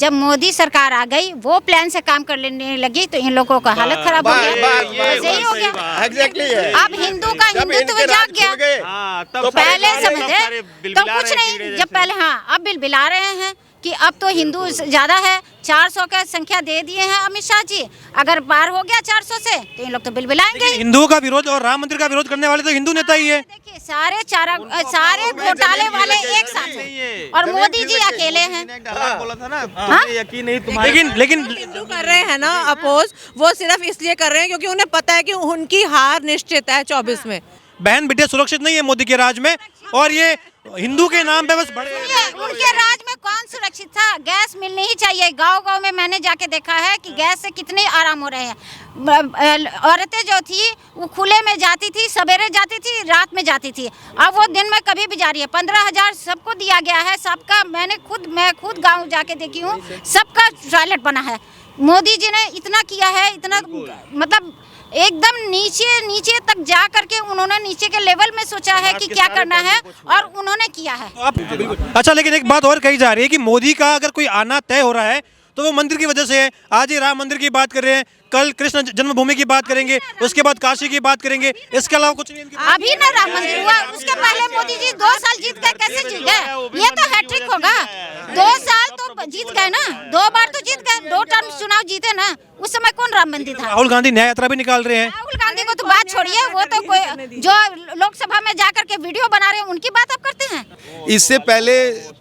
जब मोदी सरकार आ गई वो प्लान से काम कर लेने लगी तो इन लोगों का हालत खराब हो गया। ऐसे ही हो गया एग्जैक्टली है। अब हिंदू का हिंदुत्व जाग गया। तो पहले समझे तो कुछ नहीं, जब पहले अब बिल बिला रहे हैं कि अब तो हिंदू ज्यादा है, 400 का संख्या दे दिए हैं अमित शाह जी। अगर पार हो गया 400 से तो इन लोग तो बिल बिलाएंगे। हिंदुओं का विरोध और राम मंदिर का विरोध करने वाले तो हिंदू नेता ही है। देखिए सारे घोटाले वाले एक साथ हैं और मोदी जी अकेले हैं। बोला था ना, यकीन नहीं तुम्हारे। लेकिन हिंदू कर रहे हैं ना अपोज, वो सिर्फ इसलिए कर रहे हैं क्योंकि उन्हें पता है कि उनकी हार निश्चित है 24 में। बहन बेटियां सुरक्षित नहीं है मोदी के राज में, और ये हिंदू के नाम पे बस बड़े उनके राज में कौन सुरक्षित था? गैस मिलनी ही चाहिए। गांव-गांव में मैंने जाके देखा है कि गैस से कितने आराम हो रहे हैं। औरतें जो थी वो खुले में जाती थी, सवेरे जाती थी, रात में जाती थी। अब वो दिन में कभी भी जा रही है। 15,000 सबको दिया गया है, सबका मैं खुद गाँव जाके देखी हूँ, सबका टॉयलेट बना है। मोदी जी ने इतना किया है, इतना मतलब एकदम नीचे तक जा करके उन्होंने नीचे के लेवल में सोचा है कि क्या करना है और उन्होंने किया है। अच्छा, लेकिन एक बात और कही जा रही है कि मोदी का अगर कोई आना तय हो रहा है तो वो मंदिर की वजह से है। आज ही राम मंदिर की बात कर रहे हैं, कल कृष्ण जन्मभूमि की बात करेंगे, उसके बाद काशी की बात करेंगे, इसके अलावा कुछ नहीं। अभी ना राम मंदिर हुआ, उसके पहले मोदी जी 2 साल जीत गए। कैसे जीत गए? ये तो हैट्रिक होगा। 2 साल तो जीत गए ना, 2 बार तो जीत गए, 2 टर्म चुनाव जीते ना। उस समय कौन राम मंदिर था? राहुल गांधी न्याय यात्रा भी निकाल रहे हैं। राहुल गांधी को तो बात छोड़िए, वो तो कोई जो लोकसभा में जाकर के वीडियो बना रहे हैं उनकी बात आप करते हैं। इससे पहले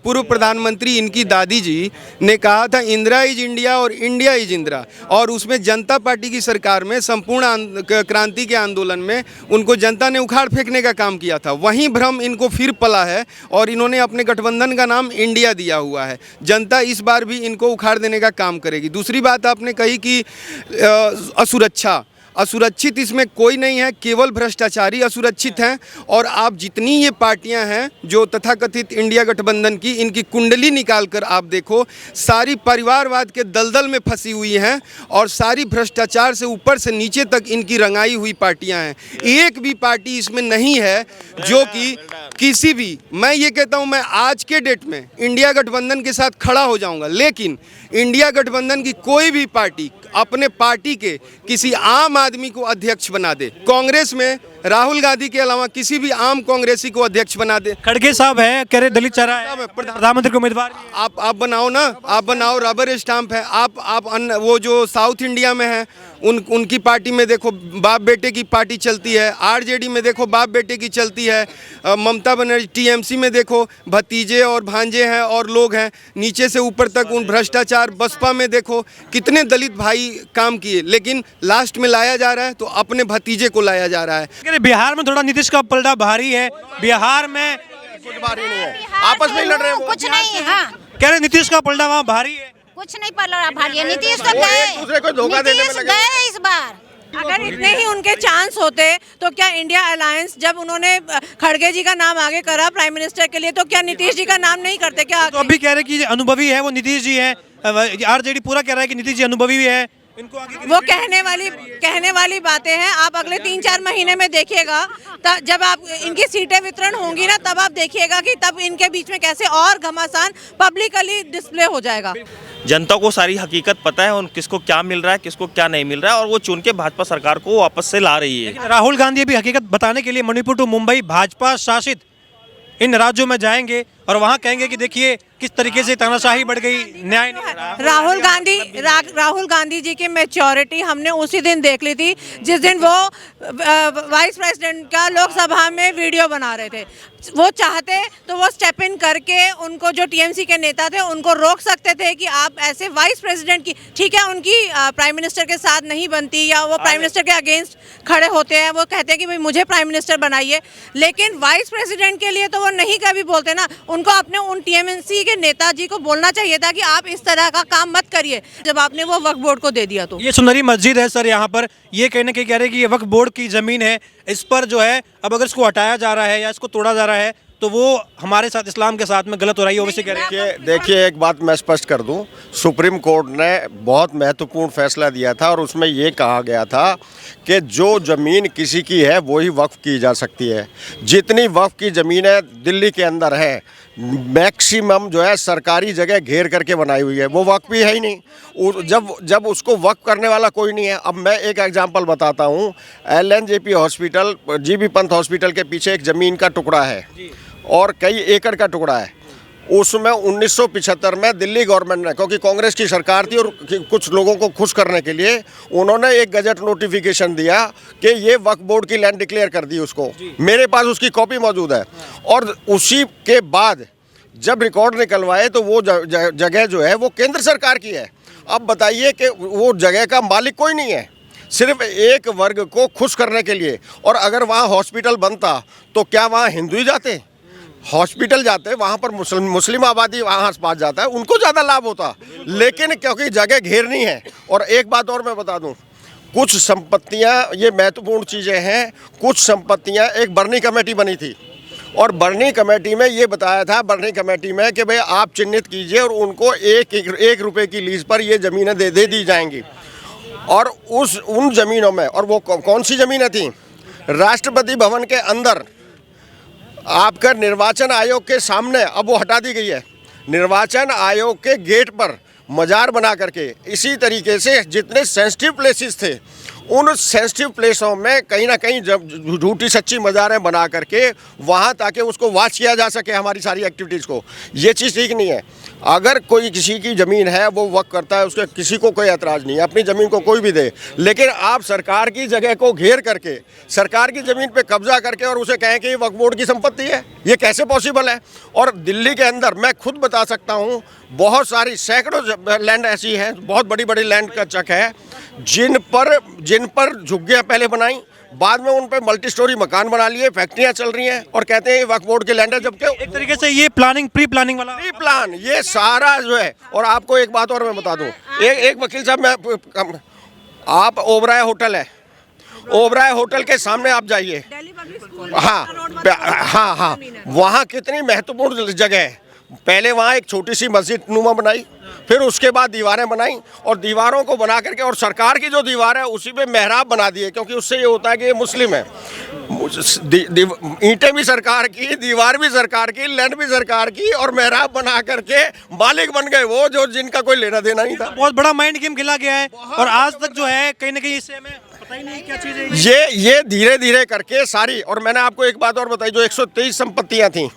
पूर्व प्रधानमंत्री इनकी दादी जी ने कहा था इंदिरा इज इंडिया और इंडिया इज इंदिरा, और उसमें जनता पार्टी की सरकार में संपूर्ण क्रांति के आंदोलन में उनको जनता ने उखाड़ फेंकने का काम किया था। वहीं भ्रम इनको फिर पला है और इन्होंने अपने गठबंधन का नाम इंडिया दिया हुआ है। जनता इस बार भी इनको उखाड़ देने का काम करेगी। दूसरी बात आपने कही कि असुरक्षित इसमें कोई नहीं है, केवल भ्रष्टाचारी असुरक्षित हैं। और आप जितनी ये पार्टियां हैं जो तथाकथित इंडिया गठबंधन की, इनकी कुंडली निकाल कर आप देखो, सारी परिवारवाद के दलदल में फंसी हुई हैं और सारी भ्रष्टाचार से ऊपर से नीचे तक इनकी रंगाई हुई पार्टियां हैं। एक भी पार्टी इसमें नहीं है जो कि किसी भी, मैं ये कहता हूं मैं आज के डेट में इंडिया गठबंधन के साथ खड़ा हो जाऊंगा, लेकिन इंडिया गठबंधन की कोई भी पार्टी अपने पार्टी के किसी आम आदमी को अध्यक्ष बना दे, कांग्रेस में राहुल गांधी के अलावा किसी भी आम कांग्रेसी को अध्यक्ष बना दे। खड़गे साहब है, कह रहे दलित चारा है, प्रधानमंत्री के उम्मीदवार। आप बनाओ ना, आप बनाओ, रबर स्टाम्प है। आप वो जो साउथ इंडिया में है उनकी पार्टी में देखो बाप बेटे की पार्टी चलती है, आरजेडी में देखो बाप बेटे की चलती है, ममता बनर्जी टीएमसी में देखो भतीजे और भांजे हैं और लोग हैं, नीचे से ऊपर तक उन भ्रष्टाचार। बसपा में देखो कितने दलित भाई काम किए, लेकिन लास्ट में लाया जा रहा है तो अपने भतीजे को लाया जा रहा है। बिहार में थोड़ा नीतीश का पलड़ा भारी है, बिहार में कुछ भारी नहीं है, आपस में ही लड़ रहे हैं। कुछ नहीं है, कह रहे नीतीश का पलड़ा वहाँ भारी है। कुछ नहीं पलड़ा भारी है। नीतीश तो गए इस बार। अगर इतने ही उनके चांस होते तो क्या इंडिया अलायंस, जब उन्होंने खड़गे जी का नाम आगे करा प्राइम मिनिस्टर के लिए, तो क्या नीतीश जी का नाम नहीं करते? क्या तो अभी कह रहे कि अनुभवी है वो नीतीश जी है, आरजेडी पूरा कह रहा है कि नीतीश जी अनुभवी है। इनको वो कहने वाली बातें हैं। आप अगले 3-4 महीने में देखिएगा, जब आप इनकी सीटें वितरण होंगी ना, तब आप देखिएगा कि तब इनके बीच में कैसे और घमासान पब्लिकली डिस्प्ले हो जाएगा। जनता को सारी हकीकत पता है, किसको क्या मिल रहा है, किसको क्या नहीं मिल रहा है, और वो चुन के भाजपा सरकार को वापस से ला रही है। राहुल गांधी भी हकीकत बताने के लिए मणिपुर टू मुंबई भाजपा शासित इन राज्यों में जाएंगे और वहां कहेंगे कि देखिए किस तरीके से तानाशाही बढ़ गई, न्याय नहीं हो रहा। राहुल गांधी जी की मैच्योरिटी हमने उसी दिन देख ली थी जिस दिन वो वाइस प्रेसिडेंट का लोकसभा में वीडियो बना रहे थे। वो चाहते तो वो स्टेप इन करके उनको, जो टीएमसी के नेता थे, उनको रोक सकते थे कि आप ऐसे वाइस प्रेसिडेंट की, ठीक है उनकी प्राइम मिनिस्टर के साथ नहीं बनती या वो प्राइम मिनिस्टर के अगेंस्ट खड़े होते हैं, वो कहते हैं कि भाई मुझे प्राइम मिनिस्टर बनाइए, लेकिन वाइस प्रेसिडेंट के लिए तो वो नहीं कभी बोलते ना। उनको अपने उन टीएमसी के नेताजी को बोलना चाहिए था कि आप इस तरह का काम मत करिए, जब आपने वो वक्फ बोर्ड को दे दिया। तो ये सुनहरी मस्जिद है सर, यहाँ पर ये कहने के कह रहे हैं कि ये वक्फ बोर्ड की जमीन है, इस पर जो है अब अगर इसको हटाया जा रहा है या इसको तोड़ा जा रहा है तो वो हमारे साथ, इस्लाम के साथ में गलत हो रही है, वैसे कह रहे हैं। देखिए एक बात मैं स्पष्ट कर दूं, सुप्रीम कोर्ट ने बहुत महत्वपूर्ण फैसला दिया था और उसमें ये कहा गया था कि जो ज़मीन किसी की है वही वक्फ की जा सकती है। जितनी वक्फ की ज़मीनें दिल्ली के अंदर है, मैक्सिमम जो है सरकारी जगह घेर करके बनाई हुई है, वो वक्फ भी है ही नहीं। जब उसको वक्फ करने वाला कोई नहीं है। अब मैं एक एग्जांपल बताता हूँ, LNJP hospital, GB Pant hospital के पीछे एक ज़मीन का टुकड़ा है और कई एकड़ का टुकड़ा है। उसमें 1975 में दिल्ली गवर्नमेंट ने, क्योंकि कांग्रेस की सरकार थी और कुछ लोगों को खुश करने के लिए उन्होंने एक गजट नोटिफिकेशन दिया कि ये वक्फ बोर्ड की लैंड डिक्लेयर कर दी उसको। मेरे पास उसकी कॉपी मौजूद है। और उसी के बाद जब रिकॉर्ड निकलवाए तो वो जगह जो है वो केंद्र सरकार की है। अब बताइए कि वो जगह का मालिक कोई नहीं है, सिर्फ एक वर्ग को खुश करने के लिए। और अगर वहाँ हॉस्पिटल बनता तो क्या वहाँ हिंदू ही जाते? हॉस्पिटल जाते, वहाँ पर मुस्लिम आबादी वहाँ आसपास जाता है, उनको ज़्यादा लाभ होता। लेकिन क्योंकि जगह घेरनी है। और एक बात और मैं बता दूँ, कुछ संपत्तियाँ, ये महत्वपूर्ण चीज़ें हैं, कुछ संपत्तियाँ, एक बर्नी कमेटी बनी थी और बर्नी कमेटी में ये बताया था, बर्नी कमेटी में कि भाई आप चिन्हित कीजिए और उनको एक रुपये की लीज पर ये ज़मीनें दे दी जाएंगी। और उन ज़मीनों में, और वो कौन सी ज़मीनें थी? राष्ट्रपति भवन के अंदर आपका निर्वाचन आयोग के सामने, अब वो हटा दी गई है, निर्वाचन आयोग के गेट पर मजार बना करके, इसी तरीके से जितने सेंसिटिव प्लेसेस थे उन सेंसिटिव प्लेसों में कहीं ना कहीं जब झूठी सच्ची मज़ारें बना करके वहाँ, ताकि उसको वॉच किया जा सके हमारी सारी एक्टिविटीज़ को। ये चीज़ ठीक नहीं है। अगर कोई किसी की ज़मीन है वो वक्त करता है, उसके किसी को कोई एतराज़ नहीं है, अपनी ज़मीन को कोई भी दे। लेकिन आप सरकार की जगह को घेर करके, सरकार की ज़मीन पे कब्जा करके और उसे कहें कि ये वक्फ बोर्ड की संपत्ति है, ये कैसे पॉसिबल है? और दिल्ली के अंदर मैं खुद बता सकता हूँ, बहुत सारी सैकड़ों लैंड ऐसी हैं, बहुत बड़ी बड़ी लैंड का चक है, जिन पर झुग्गियाँ पहले बनाई, बाद में उन पे मल्टी स्टोरी मकान बना लिए, फैक्ट्रियाँ चल रही हैं और कहते हैं ये वक्फ बोर्ड के लैंड है, जबकि एक तरीके से ये प्लानिंग, प्री प्लानिंग वाला, प्री प्लान ये सारा जो है। और आपको एक बात और मैं बता दूं, एक वकील साहब, आप ओबराय होटल है, ओबराय होटल के सामने आप जाइए, हाँ, वहाँ कितनी महत्वपूर्ण जगह है। पहले वहाँ एक छोटी सी मस्जिद नुमा बनाई, फिर उसके बाद दीवारें बनाई, और दीवारों को बना करके, और सरकार की जो दीवार है उसी पे मेहराब बना दिए, क्योंकि उससे ये होता है कि ये मुस्लिम है। ईंटें भी सरकार की, दीवार भी सरकार की, लैंड भी सरकार की, और मेहराब बना करके मालिक बन गए वो, जो जिनका कोई लेना देना नहीं था। बहुत बड़ा माइंड गेम खेला गया है और आज तक जो है कहीं ना कहीं इससे हमें पता ही नहीं क्या चीज़ है ये धीरे धीरे करके सारी। और मैंने आपको एक बात और बताई, जो 123 संपत्तियाँ थी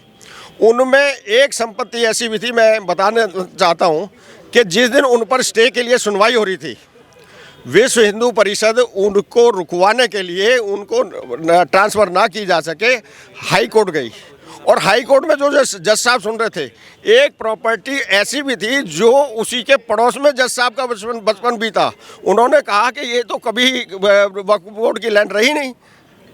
उनमें एक संपत्ति ऐसी भी थी, मैं बताना चाहता हूँ कि जिस दिन उन पर स्टे के लिए सुनवाई हो रही थी, विश्व हिंदू परिषद उनको रुकवाने के लिए, उनको ट्रांसफ़र ना की जा सके, हाई कोर्ट गई। और हाई कोर्ट में जो जज साहब सुन रहे थे, एक प्रॉपर्टी ऐसी भी थी जो उसी के पड़ोस में जज साहब का बचपन भी था। उन्होंने कहा कि ये तो कभी वक्फ बोर्ड की लैंड रही नहीं,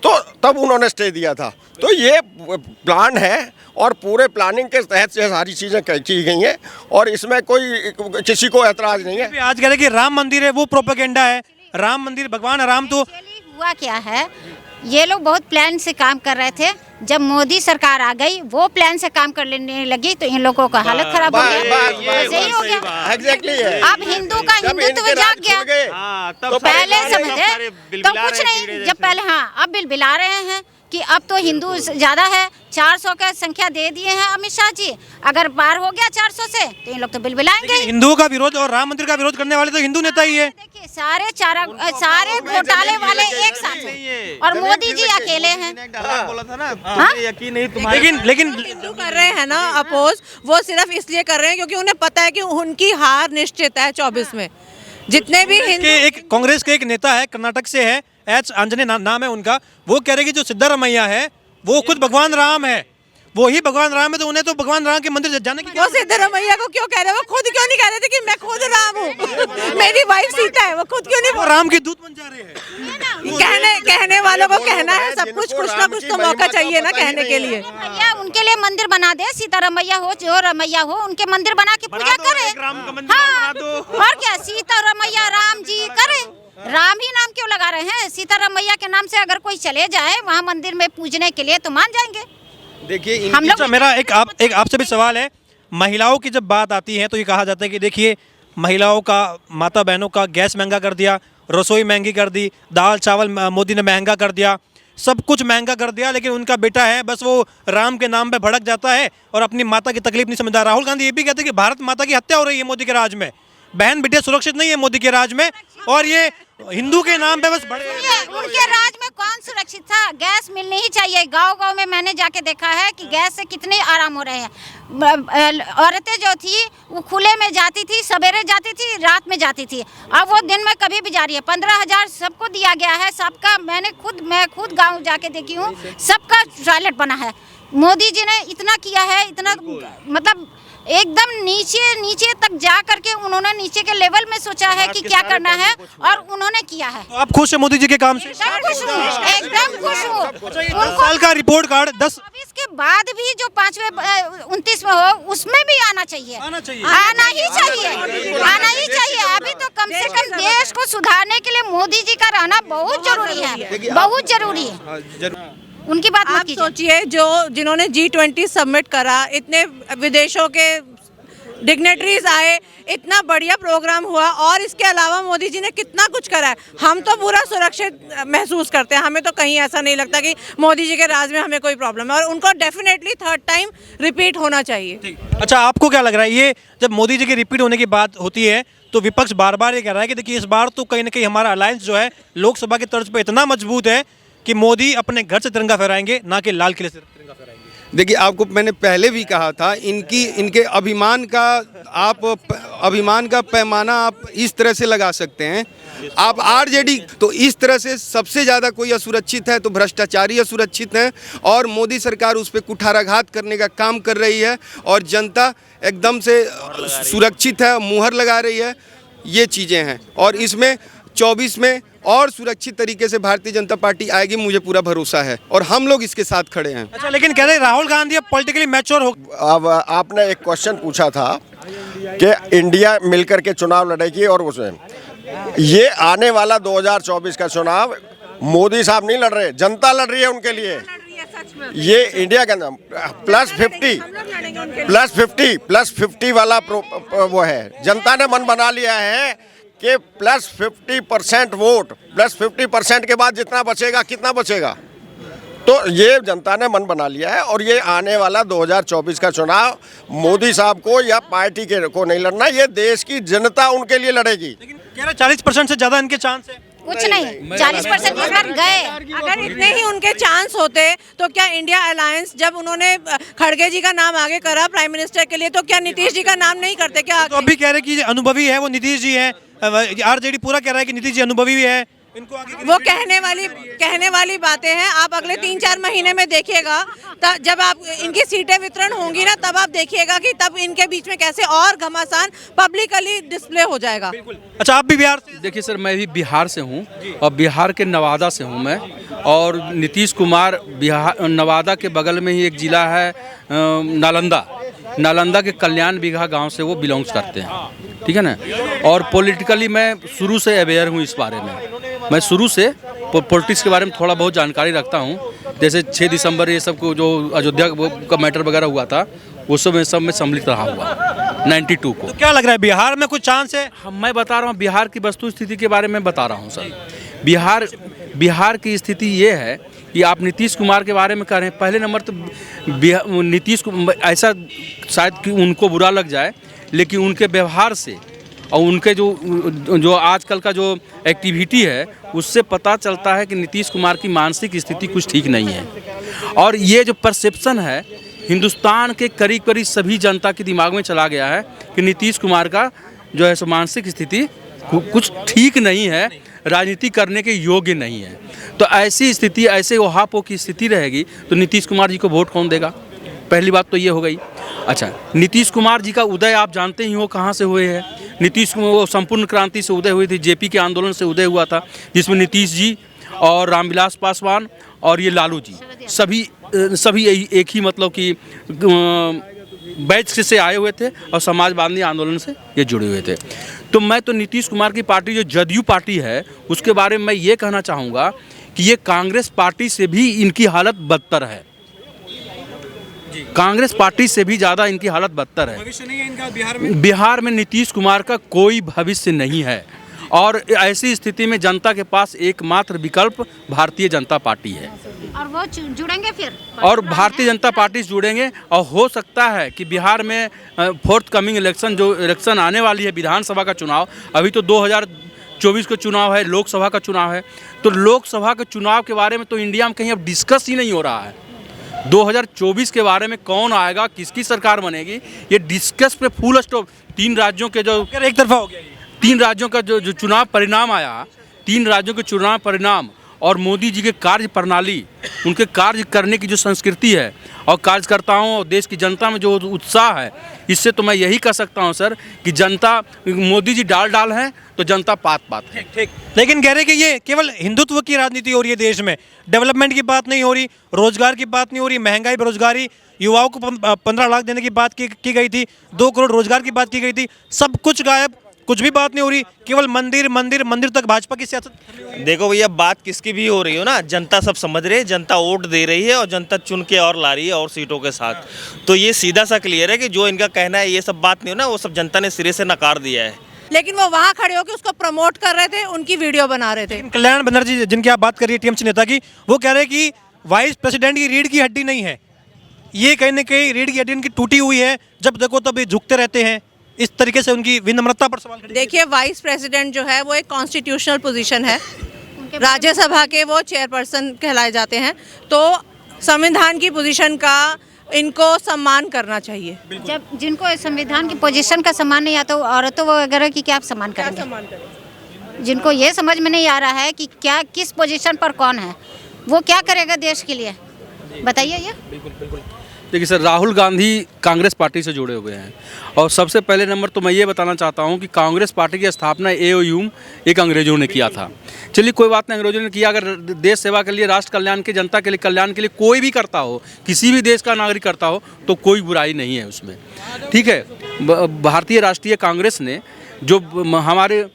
तो तब उन्होंने स्टे दिया था। तो ये प्लान है और पूरे प्लानिंग के तहत से सारी चीज़ें की गई हैं और इसमें कोई किसी को ऐतराज़ नहीं है। आज कह रहे हैं कि राम मंदिर है वो प्रोपेगेंडा है, राम मंदिर, भगवान राम तो हुआ क्या है, ये लोग बहुत प्लान से काम कर रहे थे। जब मोदी सरकार आ गई, वो प्लान से काम कर लेने लगी, तो इन लोगों का हालत खराब हो गया। यही हो गया एग्जैक्टली है। अब हिंदू का हिंदुत्व जाग गया। तो पहले समझे तो कुछ नहीं, जब पहले, हाँ, अब बिल बिला रहे हैं कि अब तो हिंदू ज़्यादा है, 400 का संख्या दे दिए हैं अमित शाह जी। अगर पार हो गया 400 से तो इन लोग तो बिल बिलाएंगे। हिंदुओं का विरोध और राम मंदिर का विरोध करने वाले तो हिंदू नेता ही है। देखिए सारे घोटाले वाले एक साथ हैं और मोदी जी अकेले हैं। बोला था ना, यकीन नहीं तुम्हारे। लेकिन हिंदू कर रहे हैं ना अपोज, वो सिर्फ इसलिए कर रहे हैं क्योंकि उन्हें पता है कि उनकी हार निश्चित है 24 में। जितने भी एक कांग्रेस के एक नेता है, कर्नाटक से है, एच आंजने नाम है उनका, वो कह रहे कि जो सिद्धारमैया है वो खुद भगवान राम है, वो ही भगवान राम है, तो उन्हें तो भगवान राम के मंदिर जाने की। वो सिद्धारमैया को क्यों कह रहे हैं? वो खुद क्यों नहीं कह रहे थे कि मैं खुद राम हूँ, मेरी वाइफ सीता है? वो खुद क्यों नहीं? वो राम के दूत बन जा रहे हैं। कहने वालों को कहना है, सब कुछ ना कुछ तो मौका चाहिए ना कहने के लिए। भैया उनके लिए मंदिर बना दे, सीतारमैया हो, जो रमैया हो, उनके मंदिर बना के पूजा करे। हाँ, और क्या, सीतारमैया राम जी करे। राम ही नाम क्यों लगा रहे हैं? सीतारमैया के नाम से अगर कोई चले जाए वहाँ मंदिर में पूजने के लिए तो मान जाएंगे। देखिए हम लोग, मेरा एक आपसे भी सवाल है, महिलाओं की जब बात आती है तो ये कहा जाता है कि देखिए महिलाओं का, माता बहनों का गैस महंगा कर दिया, रसोई महंगी कर दी, दाल चावल मोदी ने महंगा कर दिया, सब कुछ महंगा कर दिया, लेकिन उनका बेटा है बस वो राम के नाम पे भड़क जाता है और अपनी माता की तकलीफ नहीं समझता। राहुल गांधी ये भी कहते हैं कि भारत माता की हत्या हो रही है मोदी के राज में, बहन बेटे सुरक्षित नहीं है मोदी के राज में, और ये हिंदू के नाम पे बस बड़े। उनके राज में कौन सुरक्षित था? गैस मिलनी ही चाहिए। गांव-गांव में मैंने जाके देखा है कि गैस से कितने आराम हो रहे हैं। औरतें जो थी वो खुले में जाती थी, सवेरे जाती थी, रात में जाती थी। अब वो दिन में कभी भी जा रही है। 15,000 सबको दिया गया है, सबका मैं खुद गाँव जाके देखी हूँ, सबका टॉयलेट बना है। मोदी जी ने इतना किया है, इतना मतलब एकदम नीचे तक जा करके उन्होंने नीचे के लेवल में सोचा है कि क्या करना है और उन्होंने किया है। तो आप खुश हैं मोदी जी के काम से? एकदम खुश हूँ, एकदम खुश हूँ। 10 साल का रिपोर्ट कार्ड 10 अब इसके बाद भी जो 5वें 29वें हो उसमें भी आना चाहिए, आना चाहिए। आना ही चाहिए। अभी तो कम से कम देश को सुधारने के लिए मोदी जी का रहना बहुत जरूरी है, बहुत जरूरी है। उनकी बात मत आप कीजिए। सोचिए जिन्होंने G20 सबमिट करा, इतने विदेशों के डिग्नेटरीज आए, इतना बढ़िया प्रोग्राम हुआ, और इसके अलावा मोदी जी ने कितना कुछ करा है। हम तो पूरा सुरक्षित महसूस करते हैं, हमें तो कहीं ऐसा नहीं लगता कि मोदी जी के राज में हमें कोई प्रॉब्लम है, और उनको डेफिनेटली 3rd टाइम रिपीट होना चाहिए। अच्छा, आपको क्या लग रहा है, ये जब मोदी जी की रिपीट होने की बात होती है तो विपक्ष बार बार ये कह रहा है कि देखिए इस बार तो कहीं ना कहीं हमारा अलायंस जो है लोकसभा की तर्ज पर इतना मजबूत है कि मोदी अपने घर से तिरंगा फहराएंगे, ना कि लाल किले से तिरंगा फहराएंगे। देखिए, आपको मैंने पहले भी कहा था, इनके अभिमान का पैमाना आप इस तरह से लगा सकते हैं। आप आरजेडी तो इस तरह से सबसे ज़्यादा कोई असुरक्षित है तो भ्रष्टाचारी असुरक्षित हैं, और मोदी सरकार उस पर कुठाराघात करने का काम कर रही है, और जनता एकदम से सुरक्षित है, मुहर लगा रही है। ये चीज़ें हैं, और इसमें 24 में और सुरक्षित तरीके से भारतीय जनता पार्टी आएगी, मुझे पूरा भरोसा है, और हम लोग इसके साथ खड़े हैं। अच्छा, लेकिन कह रहे हैं राहुल गांधी अब पॉलिटिकली मैच्योर हो। अब आपने एक क्वेश्चन पूछा था कि इंडिया मिलकर के चुनाव लड़ेगी, और उसमें ये आने वाला 2024 का चुनाव मोदी साहब नहीं लड़ रहे, जनता लड़ रही है उनके लिए। ये इंडिया के अंदर +50 वाला वो है, जनता ने मन बना लिया है कि +50% वोट, +50% के बाद जितना बचेगा, कितना बचेगा, तो ये जनता ने मन बना लिया है। और ये आने वाला 2024 का चुनाव मोदी साहब को या पार्टी के को नहीं लड़ना, ये देश की जनता उनके लिए लड़ेगी। लेकिन कह रहे 40% से ज़्यादा इनके चांस है। कुछ नहीं, 40% इस बार गए। अगर इतने ही उनके चांस होते तो क्या इंडिया अलायंस, जब उन्होंने खड़गे जी का नाम आगे करा प्राइम मिनिस्टर के लिए, तो क्या नीतीश जी का नाम नहीं करते? क्या तो अभी कह रहे कि अनुभवी है वो नीतीश जी हैं, आरजेडी पूरा कह रहा है कि नीतीश जी अनुभवी भी है, इनको आगे वो कहने वाली बातें हैं। आप अगले 3-4 महीने में देखिएगा, जब आप इनकी सीटें वितरण होंगी ना, तब आप देखिएगा कि तब इनके बीच में कैसे और घमासान पब्लिकली डिस्प्ले हो जाएगा। अच्छा, आप भी बिहार से? देखिए सर, मैं भी बिहार से हूँ, और बिहार के नवादा से हूँ मैं, और नीतीश कुमार नवादा के बगल में ही एक ज़िला है नालंदा के कल्याण बिघा गांव से वो बिलोंग्स करते हैं, ठीक है ना। और पॉलिटिकली मैं शुरू से अवेयर हूँ इस बारे में, मैं शुरू से पॉलिटिक्स के बारे में थोड़ा बहुत जानकारी रखता हूँ। जैसे 6 दिसंबर ये सब को जो अयोध्या का मैटर वगैरह हुआ था, वो सब में सम्मिलित रहा हुआ 92 को। तो क्या लग रहा है, बिहार में कुछ चांस है? मैं बता रहा हूँ बिहार की वस्तु स्थिति के बारे में बता रहा हूँ सर। बिहार की स्थिति ये है कि आप नीतीश कुमार के बारे में कह रहे हैं। पहले नंबर तो नीतीश को ऐसा शायद कि उनको बुरा लग जाए, लेकिन उनके व्यवहार से और उनके जो आजकल का जो एक्टिविटी है, उससे पता चलता है कि नीतीश कुमार की मानसिक स्थिति कुछ ठीक नहीं है। और ये जो परसेप्शन है हिंदुस्तान के करीब करीब सभी जनता के दिमाग में चला गया है कि नीतीश कुमार का जो है सो मानसिक स्थिति कुछ ठीक नहीं है, राजनीति करने के योग्य नहीं है। तो ऐसी स्थिति, ऐसे ओहापों की स्थिति रहेगी तो नीतीश कुमार जी को वोट कौन देगा? पहली बात तो ये हो गई। अच्छा, नीतीश कुमार जी का उदय आप जानते ही हो कहाँ से हुए हैं। नीतीश कुमार वो संपूर्ण क्रांति से उदय हुई थी, जेपी के आंदोलन से उदय हुआ था, जिसमें नीतीश जी और रामविलास पासवान और ये लालू जी सभी एक ही मतलब कि बैच से आए हुए थे और समाजवादी आंदोलन से ये जुड़े हुए थे। तो मैं तो नीतीश कुमार की पार्टी जो जदयू पार्टी है उसके बारे में मैं ये कहना चाहूँगा कि ये कांग्रेस पार्टी से भी इनकी हालत बदतर है, कांग्रेस पार्टी से भी ज़्यादा इनकी हालत बदतर है। भविष्य नहीं है इनका बिहार में? बिहार में नीतीश कुमार का कोई भविष्य नहीं है। और ऐसी स्थिति में जनता के पास एकमात्र विकल्प भारतीय जनता पार्टी है और वो जुड़ेंगे फिर और भारतीय जनता पार्टी से जुड़ेंगे। और हो सकता है कि बिहार में फोर्थ कमिंग इलेक्शन, जो इलेक्शन आने वाली है विधानसभा का चुनाव, अभी तो 2024 का चुनाव है, लोकसभा का चुनाव है, तो लोकसभा के चुनाव के बारे में तो इंडिया में कहीं अब डिस्कस ही नहीं हो रहा है। 2024 के बारे में कौन आएगा, किसकी सरकार बनेगी, ये डिस्कस पे फुल स्टॉप। 3 राज्यों के जो एक तरफा हो गया ये। 3 राज्यों का जो चुनाव परिणाम आया, 3 राज्यों के चुनाव परिणाम और मोदी जी के कार्य प्रणाली, उनके कार्य करने की जो संस्कृति है और कार्यकर्ताओं और देश की जनता में जो उत्साह है, इससे तो मैं यही कह सकता हूं सर कि जनता, मोदी जी डाल है तो जनता पात है। ठीक, लेकिन कह रहे कि ये केवल हिंदुत्व की राजनीति हो रही है देश में, डेवलपमेंट की बात नहीं हो रही, रोजगार की बात नहीं हो रही, महंगाई बेरोजगारी, युवाओं को 15 लाख देने की बात की गई थी, 2 करोड़ रोजगार की बात की गई थी, सब कुछ गायब, कुछ भी बात नहीं हो रही, केवल मंदिर मंदिर मंदिर तक भाजपा की सियासत। देखो भैया, बात किसकी भी हो रही हो ना, जनता सब समझ रही है, जनता वोट दे रही है और जनता चुन के और ला रही है और सीटों के साथ। तो ये सीधा सा क्लियर है कि जो इनका कहना है ये सब बात नहीं हो ना, वो सब जनता ने सिरे से नकार दिया है। लेकिन वो वहाँ खड़े होकर उसको प्रमोट कर रहे थे, उनकी वीडियो बना रहे थे। कल्याण बनर्जी जिनकी आप बात कर रही है टीएमसी नेता की, वो कह रहे हैं कि वाइस प्रेसिडेंट की रीढ़ की हड्डी नहीं है, ये कहीं ना कहीं रीढ़ की हड्डी इनकी टूटी हुई है, जब देखो तब ये झुकते रहते हैं। इस तरीके से उनकी विनम्रता पर सवाल खड़े। देखिए, वाइस प्रेसिडेंट जो है वो एक कॉन्स्टिट्यूशनल पोजीशन है, राज्यसभा के वो चेयरपर्सन कहलाए जाते हैं, तो संविधान की पोजीशन का इनको सम्मान करना चाहिए। जब जिनको संविधान की पोजीशन का सम्मान नहीं आता, औरतों वगैरह की क्या आप सम्मान करेंगे? जिनको ये समझ में नहीं आ रहा है कि क्या किस पोजीशन पर कौन है, वो क्या करेगा देश के लिए, बताइए ये। बिल्कुल। देखिए सर, राहुल गांधी कांग्रेस पार्टी से जुड़े हुए हैं और सबसे पहले नंबर तो मैं ये बताना चाहता हूं कि कांग्रेस पार्टी की स्थापना एओयू एक अंग्रेजों ने किया था। चलिए कोई बात नहीं, अंग्रेजों ने किया, अगर देश सेवा के लिए, राष्ट्र कल्याण के, जनता के लिए, कल्याण के लिए कोई भी करता हो, किसी भी देश का नागरिक करता हो, तो कोई बुराई नहीं है उसमें, ठीक है। भारतीय राष्ट्रीय कांग्रेस ने जो हमारे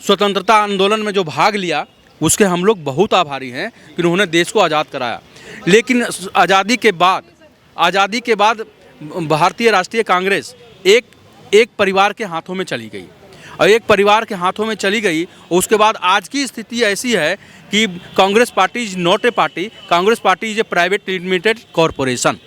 स्वतंत्रता आंदोलन में जो भाग लिया, उसके हम लोग बहुत आभारी हैं कि उन्होंने देश को आज़ाद कराया। लेकिन आज़ादी के बाद भारतीय राष्ट्रीय कांग्रेस एक परिवार के हाथों में चली गई और एक परिवार के हाथों में चली गई। उसके बाद आज की स्थिति ऐसी है कि Congress party is not a party, Congress party is a private limited corporation.